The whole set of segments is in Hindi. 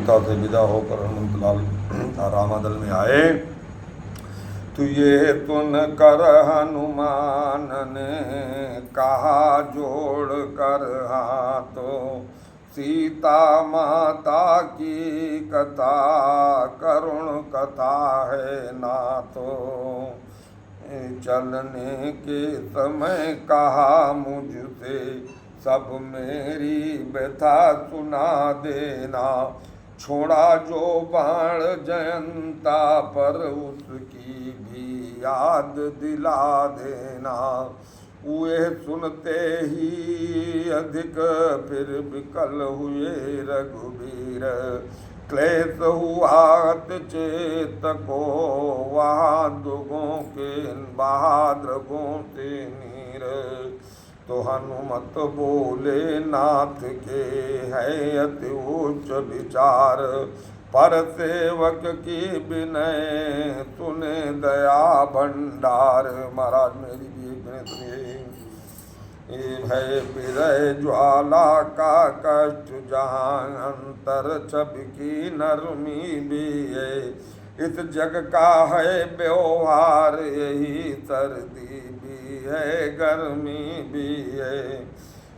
सीता से विदा होकर हनुमंतलाल रामादल में आए। तो ये सुन कर हनुमान ने कहा जोड़ कर हाथों, सीता माता की कथा करुण कथा है नाथो। चलने के समय कहा मुझसे सब मेरी व्यथा सुना देना, छोड़ा जो बाण जयंता पर उसकी भी याद दिला देना। वे सुनते ही अधिक फिर विकल हुए रघुबीर, क्लेश हुआ चेत को वहाँ दुगों के बहादुरों से नीर। तो हनुमत बोले नाथ के है अति उच्च विचार, पर सेवक की विनय सुने दया भंडार। महाराज मेरी भी एक विनय सुनिए। भय विरह ज्वाला का कष्ट जहाँ अंतर छवि की नरमी भी है, इस जग का है व्यवहार यही सर्दी भी है गर्मी भी है।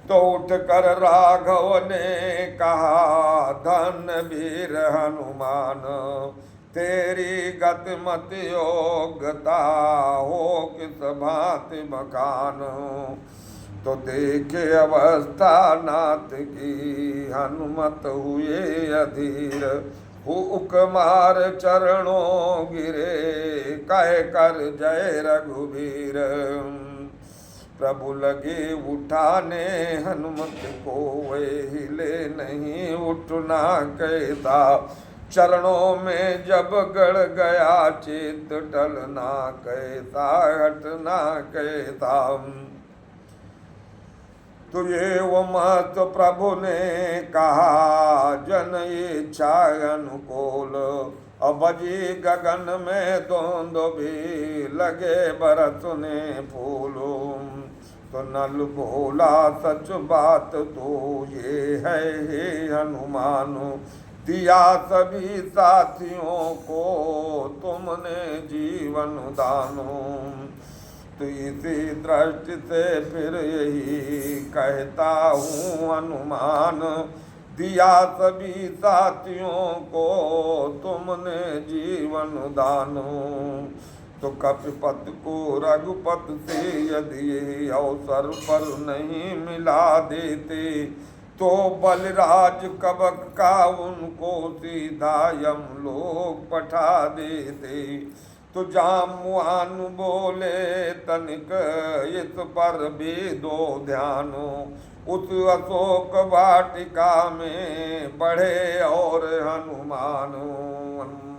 तो उठ कर राघव ने कहा धन वीर हनुमान, तेरी गति मत योग्यता हो किस भांति मकान। तो देखे अवस्था नाथ की हनुमत हुए अधीर, हुक मार चरणों गिरे कह कर जय रघुबीर। प्रभु लगे उठाने हनुमत को वे हिले नहीं उठना कहता, चरणों में जब गड़ गया चित टलना कहता हटना कहता। तो ये वो मत प्रभु ने कहा जन इच्छा अनुकूल, अबजी गगन में दोंद भी लगे बरसने फूलो। तो नल बोला सच बात तो ये है हे हनुमान, दिया सभी साथियों को तुमने जीवन दानो। तो इसी दृष्टि से फिर यही कहता हूँ हनुमान, दिया सभी साथियों को तुमने जीवन दानो। तो कपिपत को रघुपत से यदि अवसर पर नहीं मिला देते, तो बलराज कबक का उनको सीधा यमलोक पठा देते। तो जामुआन बोले तनिक इस पर भी दो ध्यानो, उस अशोक वाटिका में बढ़े और हनुमानो।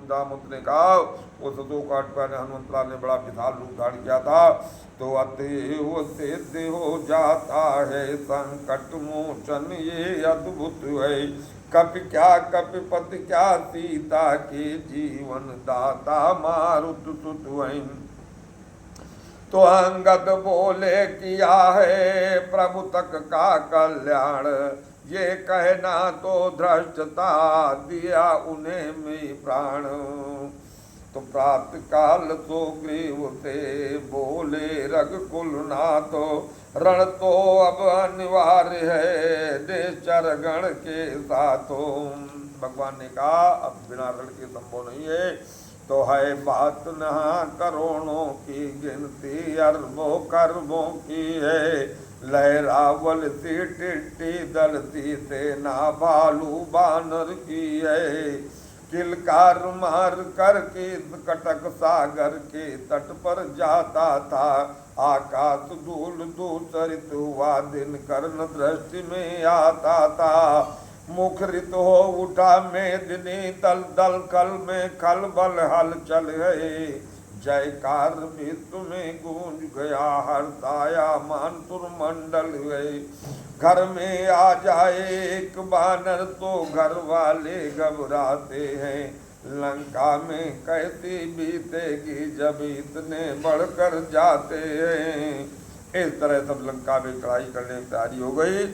जामुत ने कहा उस अशोक वाटिका में हनुमंतलाल ने बड़ा विशाल रूप धारण किया था। तो अतएव सिद्ध हो जाता है संकट मोचन ये अद्भुत है, कपि क्या कपिपति क्या सीता के जीवन दाता मारुत सुत हैं। तो अंगद बोले किया है प्रभु तक का कल्याण, ये कहना तो धृष्टता दिया उन्हें में प्राण। तो प्रातः काल सुग्रीव से बोले रघुकुल नाथ, रण तो अब अनिवार्य है निश्चर गण के साथों। भगवान ने कहा अब बिना रण के संभव नहीं है। तो है बात नहा करोड़ों की गिनती, अरबों करबों की है, लहरावल सी टिट्टी दलती सेना भालू बानर की है। किलकार मार करके कटक सागर के तट पर जाता था, आकाश धूल दूसरित हुआ दिन कर्ण दृष्टि में आता था। मुखरित हो उठा मेदिनी दल दल कल में खलबल हलचल है, जयकार विश्व में गूंज गया हर्षाया मानपुर मंडल है। घर में आ जाए एक बानर तो घर वाले घबराते हैं, लंका में कैसी बीतेगी जब इतने बढ़कर जाते हैं। इस तरह सब लंका में चढ़ाई करने की तैयारी हो गई।